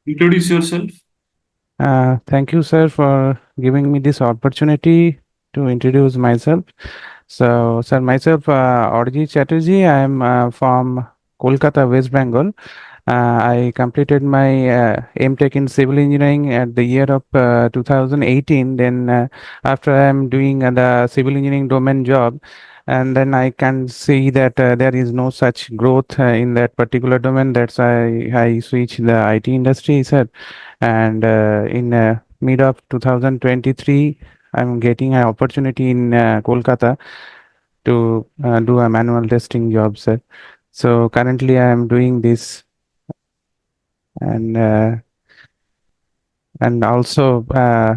Introduce yourself. Thank you, sir, for giving me this opportunity to introduce myself. So, sir, myself, Arijit Chatterjee. I am from Kolkata, West Bengal. I completed my MTech in civil engineering at the year of 2018. Then, after I am doing the civil engineering domain job, and then I can see that there is no such growth in that particular domain. That's why I switched the IT industry, sir. And in mid of 2023, I'm getting an opportunity in Kolkata to do a manual testing job, sir. So currently I am doing this, and also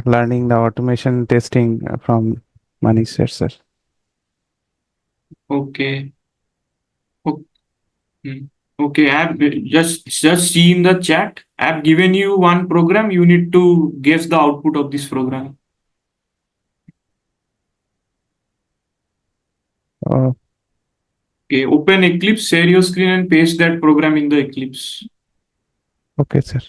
learning the automation testing from Manish, sir. Okay. O- hmm. Okay. I've just see in the chat. I've given you one program. You need to guess the output of this program. Oh, Okay. Open Eclipse, share your screen, and paste that program in the Eclipse. okay, sir.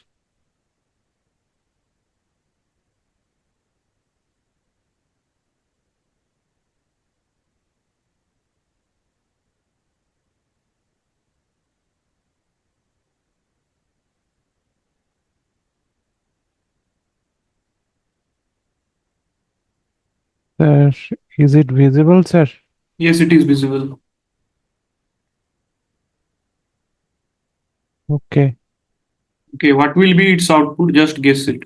Sir, is it visible, sir? Yes, it is visible. Okay, Okay. What will be its output? Just guess it.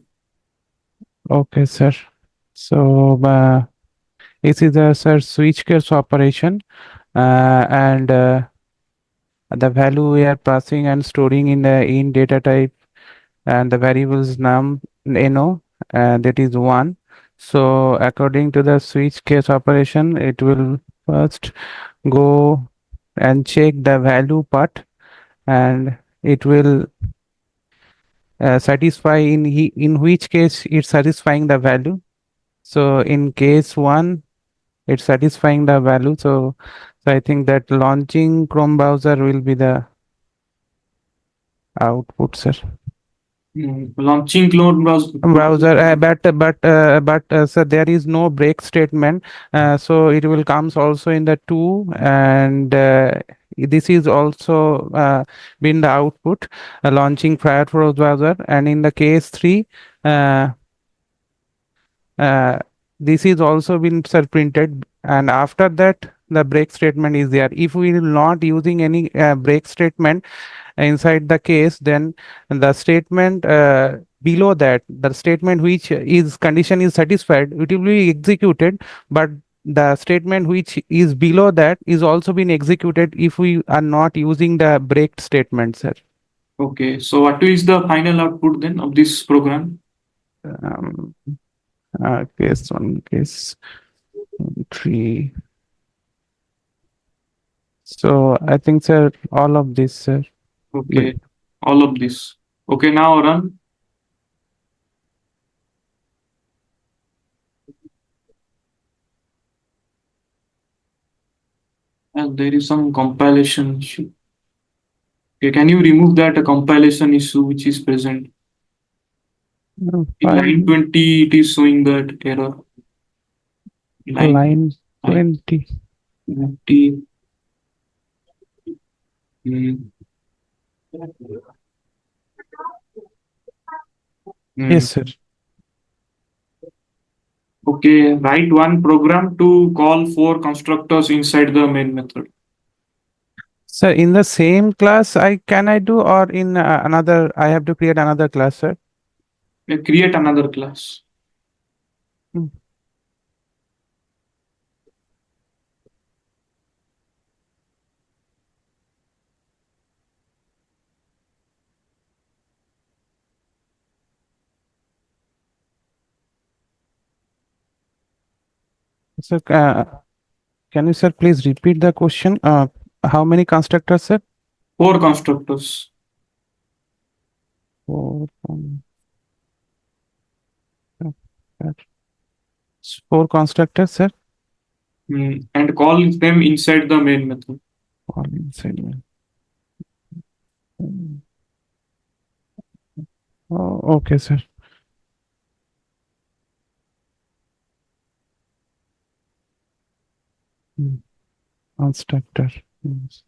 okay, sir. So this is a sir switch case operation, and the value we are passing and storing in the in data type, and the variables num no, that is one. So according to the switch case operation, it will first go and check the value part, and it will satisfy in which case it's satisfying the value. So in case one, it's satisfying the value. So I think that launching Chrome browser will be the output, sir. Launching clone browser. Browser, sir, there is no break statement, so it will comes also in the two, and this is also been the output, launching Firefox browser, and in the case three, uh, uh, this is also been sir printed, and after that the break statement is there. If we will not using any break statement inside the case, then the statement below that, the statement which is condition is satisfied, it will be executed, but the statement which is below that is also been executed if we are not using the break statement, sir. Okay. So what is the final output then of this program? um, Case one, case three. So I think, sir, all of this, sir. Okay. All of this. Okay. Now run. And there is some compilation issue. Okay, can you remove that compilation issue which is present? In line Fine. 20, it is showing that error. Line Line line 20. 20. Hmm. Hmm. Yes, sir. Okay, write one program to call four constructors inside the main method. Sir, in the same class, I do, or in another, I have to create another class, sir? Create another class. Mm. So, can you, sir, please repeat the question? How many constructors, sir? Four constructors. Four, four constructors, sir. And call them inside the main method. All inside. Oh, okay, sir. Hmm. Constructor. Yes.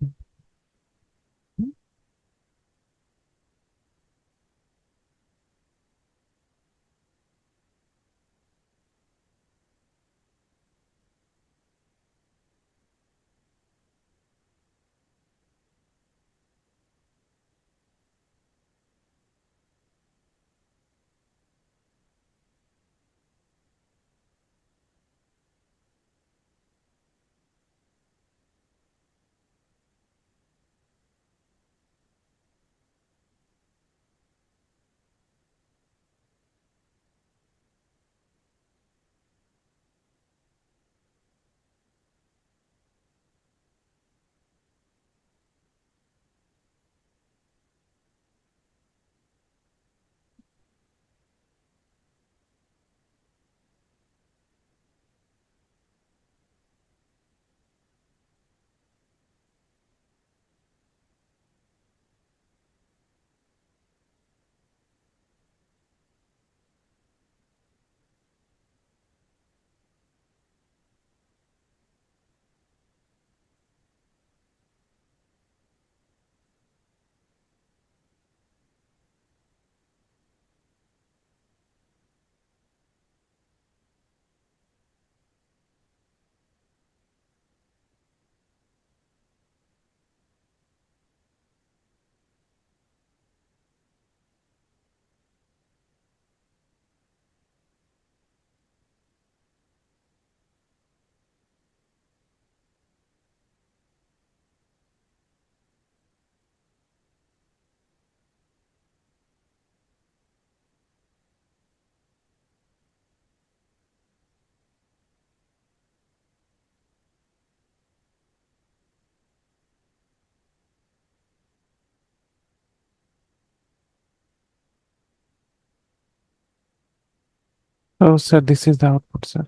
Oh, sir, this is the output, sir.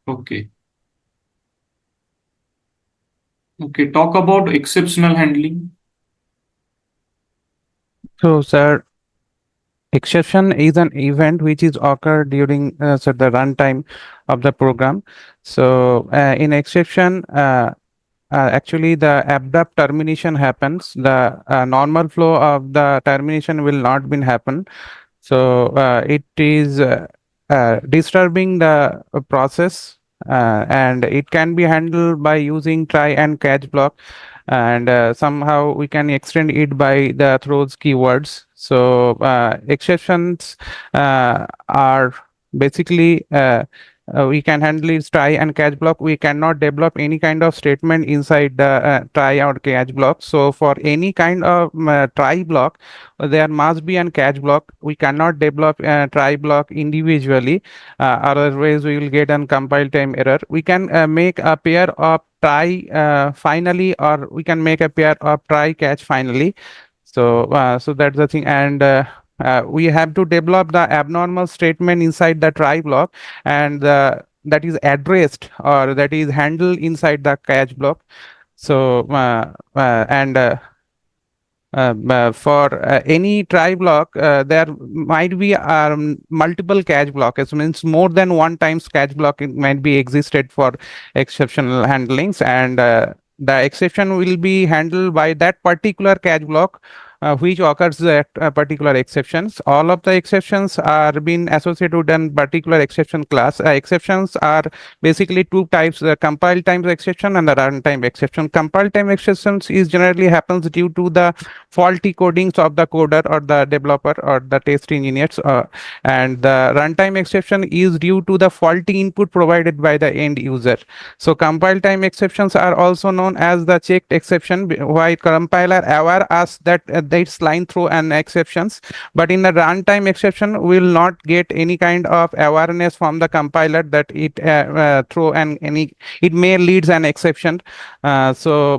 Okay. Okay. Talk about exceptional handling. So, sir, exception is an event which is occur during so the runtime of the program. So, in exception, actually the abrupt termination happens. The normal flow of the termination will not been happen. So it is disturbing the process, and it can be handled by using try and catch block, and somehow we can extend it by the throws keywords. So exceptions are basically we can handle is try and catch block. We cannot develop any kind of statement inside the try or catch block. So for any kind of try block, there must be an catch block. We cannot develop a try block individually, otherwise we will get an compile time error. We can make a pair of try finally, or we can make a pair of try catch finally. So so that's the thing. And we have to develop the abnormal statement inside the try block, and that is addressed or that is handled inside the catch block. So and for any try block, there might be multiple catch blockers. Means more than one times catch block it might be existed for exceptional handlings, and the exception will be handled by that particular catch block. Which occurs at particular exceptions. All of the exceptions are being associated with a particular exception class. Exceptions are basically two types: the compile time exception and the runtime exception. Compile time exceptions is generally happens due to the faulty codings of the coder or the developer or the test engineers, and the runtime exception is due to the faulty input provided by the end user. So compile time exceptions are also known as the checked exception, why compiler aware us that this line throw an exceptions, but in the runtime exception will not get any kind of awareness from the compiler that it throw an any, it may leads an exception. So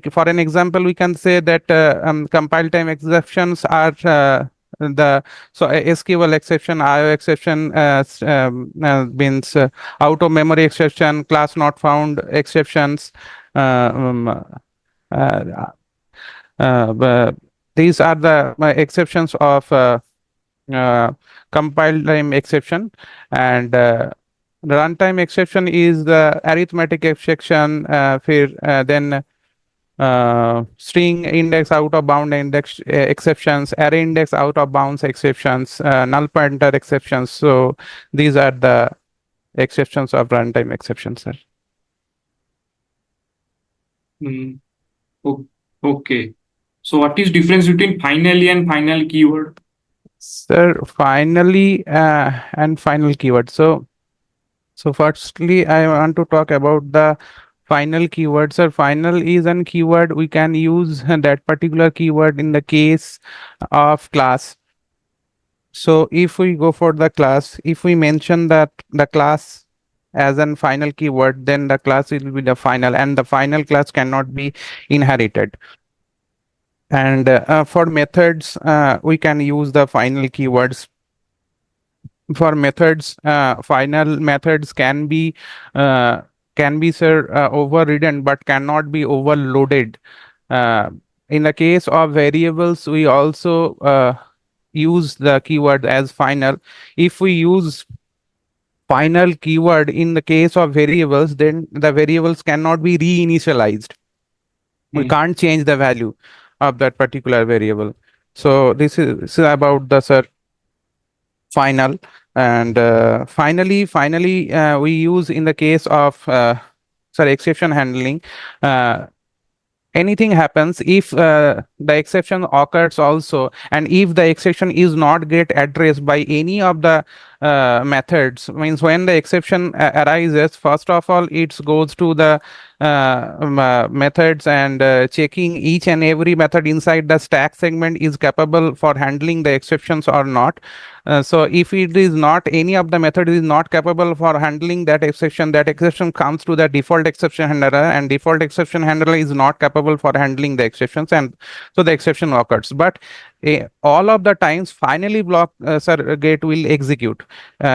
for an example, we can say that compile time exceptions are the so SQL exception, IO exception, means out of memory exception, class not found exceptions. Uh, um, uh, these are the exceptions of compile time exception, and runtime exception is the arithmetic exception. Then string index out of bound index exceptions, array index out of bounds exceptions, null pointer exceptions. So these are the exceptions of runtime exceptions, sir. Hmm. o- Okay. So what is difference between finally and final keyword? Sir, finally and final keyword. So firstly, I want to talk about the final keyword. Sir, final is an keyword. We can use that particular keyword in the case of class. So if we go for the class, if we mention that the class as an final keyword, then the class will be the final, and the final class cannot be inherited. And for methods, we can use the final keywords. For methods, final methods can be, sir, overridden but cannot be overloaded. uh, in the case of variables, we also use the keyword as final. If we use final keyword in the case of variables, then the variables cannot be reinitialized. We Hmm. can't change the value of that particular variable. So this is about the, sir, final. And finally, we use in the case of sorry, exception handling. uh, Anything happens if the exception occurs also, and if the exception is not get addressed by any of the methods, means when the exception arises, first of all it goes to the methods, and checking each and every method inside the stack segment is capable for handling the exceptions or not. So if it is not, any of the method is not capable for handling that exception comes to the default exception handler, and default exception handler is not capable for handling the exceptions, and so the exception occurs. But all of the times finally block, sir, gate will execute.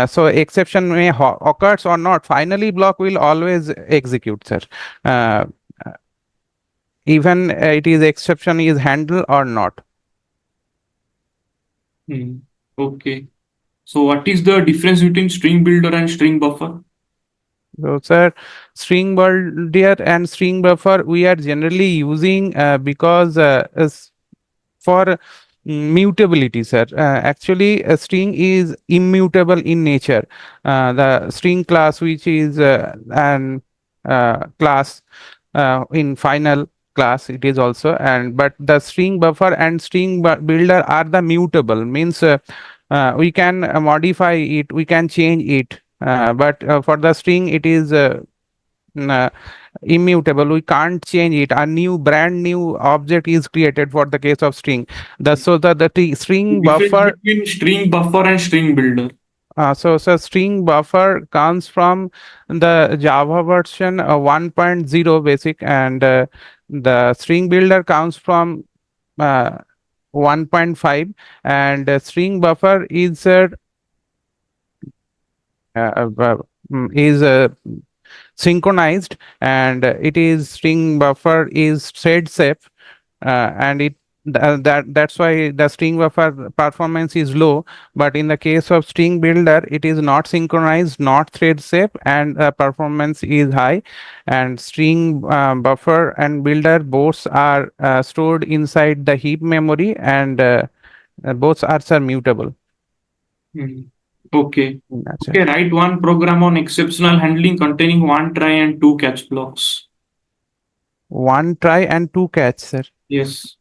So exception may occurs or not, finally block will always execute, sir. Uh, Even it is exception is handled or not. Hmm. Okay. So what is the difference between string builder and string buffer? So, sir, string builder and string buffer we are generally using because for mutability, sir. Actually, a string is immutable in nature. The string class, which is an class in final class, it is also, and but the string buffer and string builder are the mutable, means we can modify it, we can change it. But for the string, it is uh, immutable, we can't change it. A new brand new object is created for the case of string. The The string difference buffer, between string buffer and string builder. so string buffer comes from the Java version 1.0 basic, and the string builder comes from uh, 1.5, and string buffer uh, uh, is synchronized, and it is, string buffer is thread safe, and that's why the string buffer performance is low. But in the case of string builder, it is not synchronized, not thread safe, and performance is high. And string buffer and builder both are stored inside the heap memory, and both are mutable. Hmm. Okay. That's Okay, it. write one program on exceptional handling containing one try and two catch blocks. One try and two catch, sir. Yes.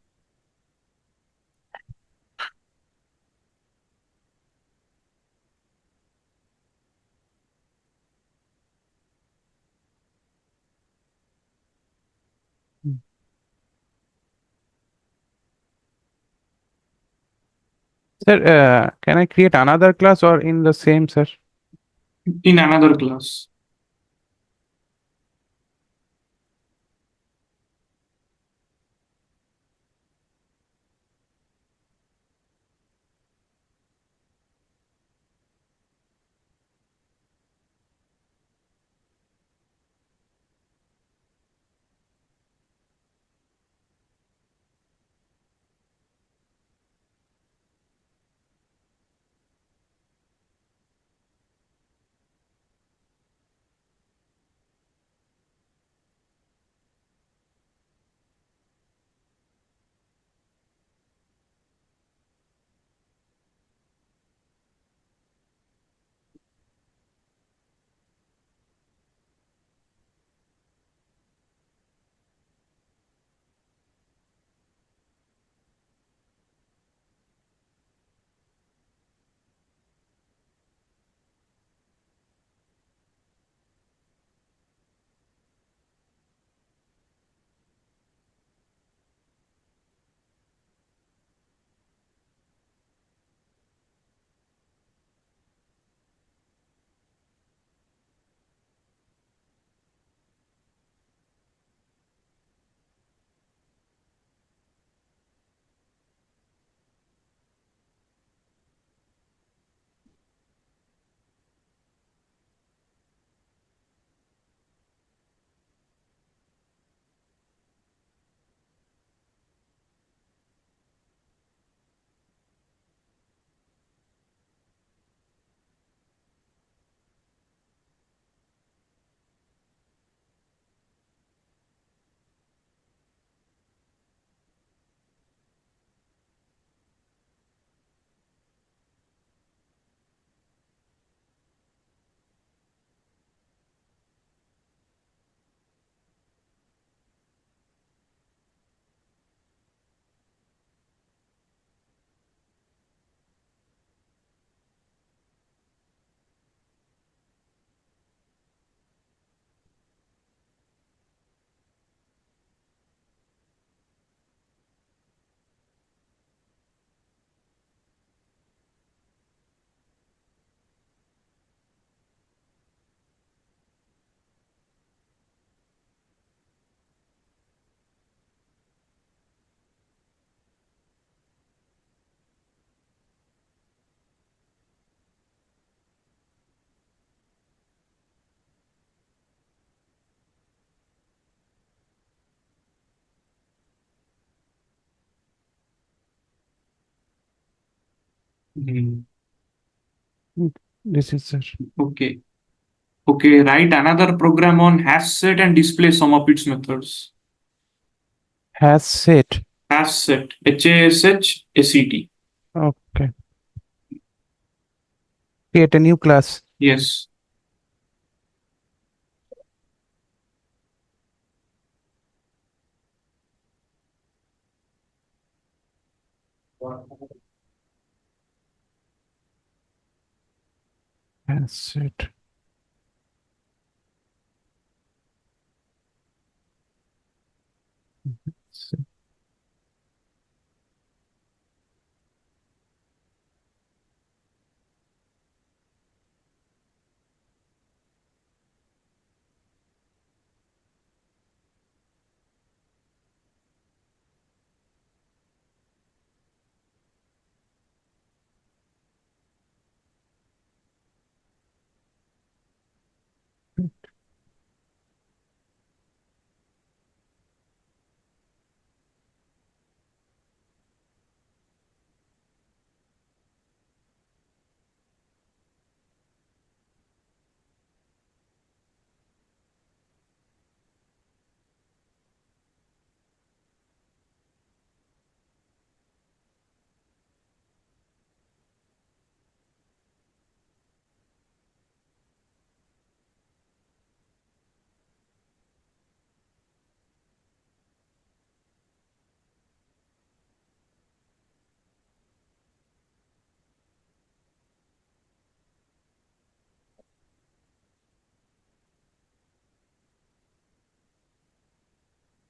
Sir, can I create another class or in the same, sir? In another class. Hmm. Mm, this is sir. Okay. Okay, write another program on hash set and display some of its methods. Has set. Hash set, HASHSET. Okay. Create a new class. Yes. Has set. Set.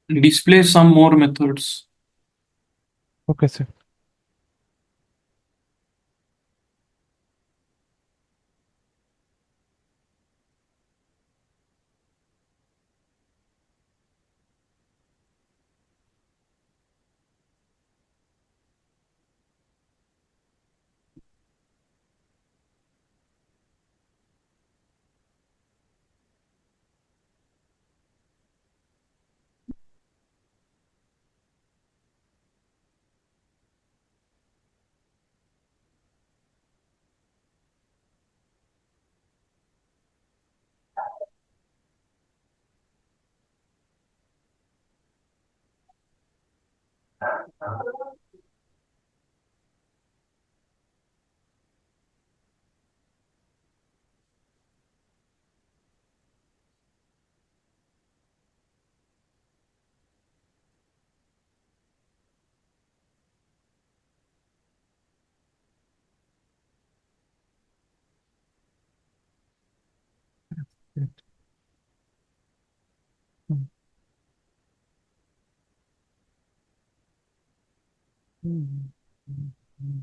Display some more methods. Okay, sir. Set. Mm, mm, mm, mm.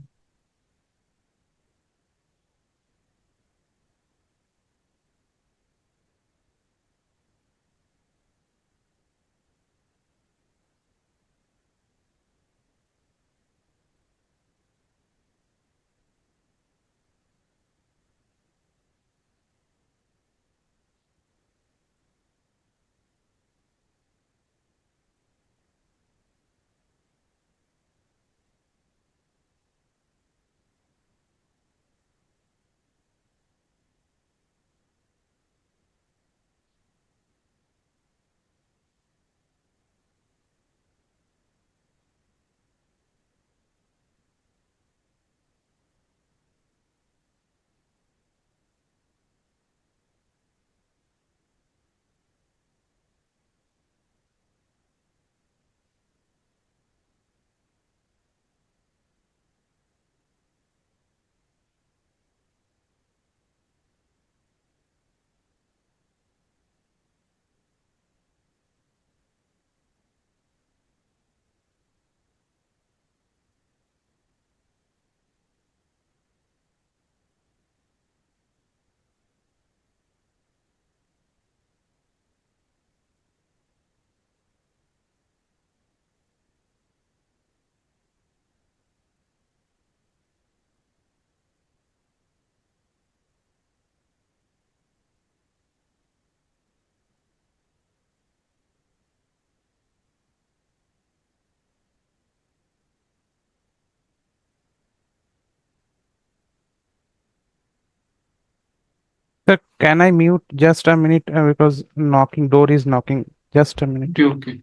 Sir, can I mute just a minute because knocking door is knocking. Just a minute. Okay, okay.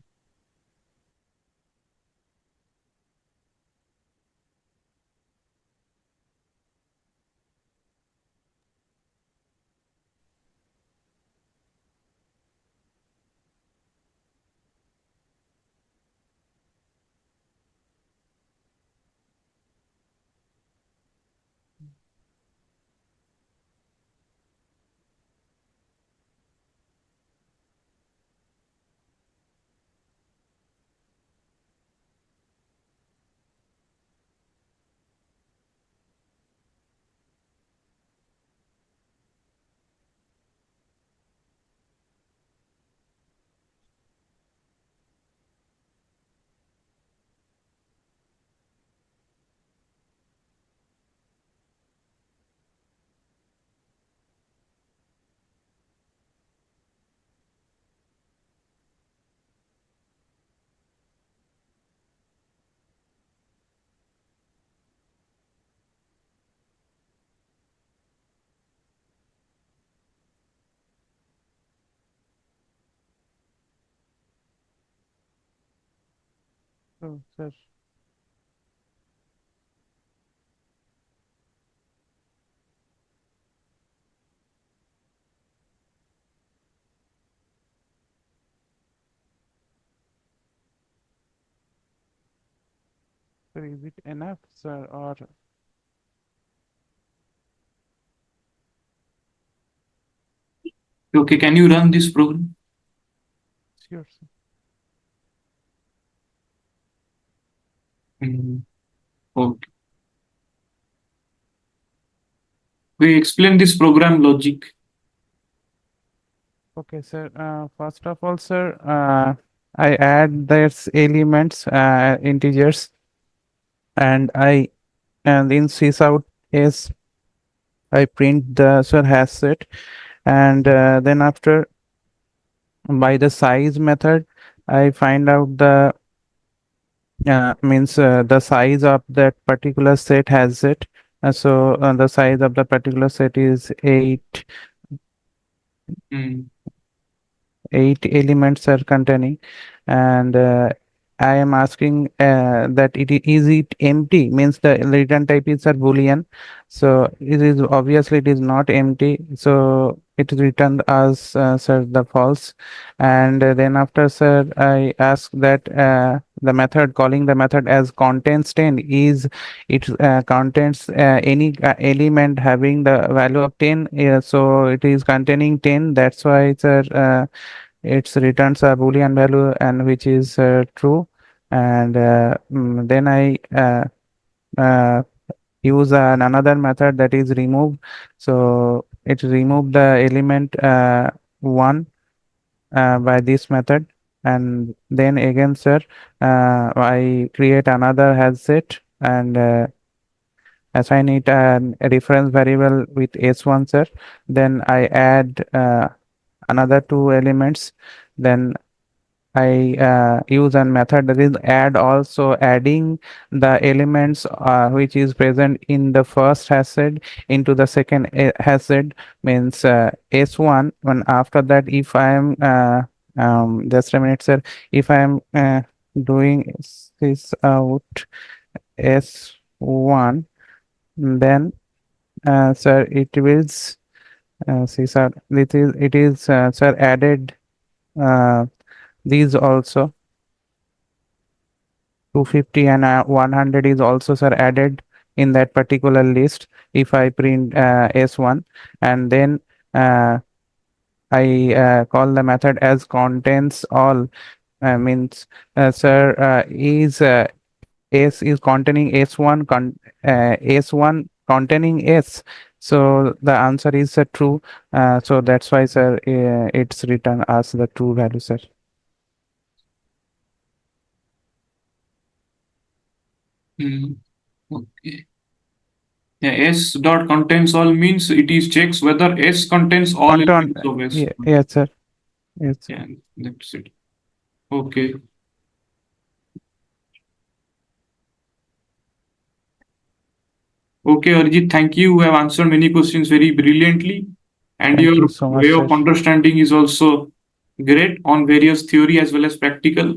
Oh, sir. Sir, is it enough, sir, or Okay, can you run this program? sure, sir. Mm, okay. We explain this program logic. Okay, sir. First of all, sir, I add this elements, integers, and in sys out is I print the sir hash set, and then after by the size method, I find out the means the size of that particular set has it. So the size of the particular set is Mm, eight elements are containing, and I am asking that is it empty, means the return type is a boolean, so it is obviously it is not empty, so it is returned as sir the false. And then after, sir, I ask that the method calling the method as contains 10 is it contains any element having the value of 10, so it is containing 10, that's why it's it returns a boolean value and which is true. And then I uh, use another method that is remove, so it remove the element 1 by this method. And then again, sir, I create another has set and assign it a reference variable with s1, sir. Then I add another two elements. Then I use a method that is add, also adding the elements which is present in the first hash into the second hash, means s1. When after that, if I am just a minute, sir, if I am doing this out s1, then sir, it will see, sir, it is sir added uh, these also 250 and 100 is also, sir, added in that particular list if I print s1. And then uh, I call the method as contains all, means sir, is s is containing s1 s1 containing s, so the answer is true. So that's why, sir, it's written as the true value, sir. mm, okay. Yeah, S dot contains all means it is checks whether S contains all Content, elements of S. yeah, yes, sir. Yes, sir. Yeah, that's it. Okay. Okay, Arjit, thank you. You have answered many questions very brilliantly. And Thank your you so much, way sir. of understanding is also great on various theory as well as practical.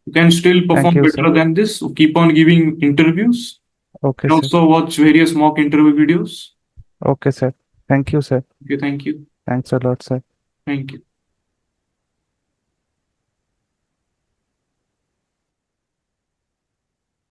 You can still perform you, better sir. than this. So keep on giving interviews Okay, and sir. also watch various mock interview videos. Okay, sir. Thank you, sir. Okay, thank you. Thanks a lot, sir. Thank you.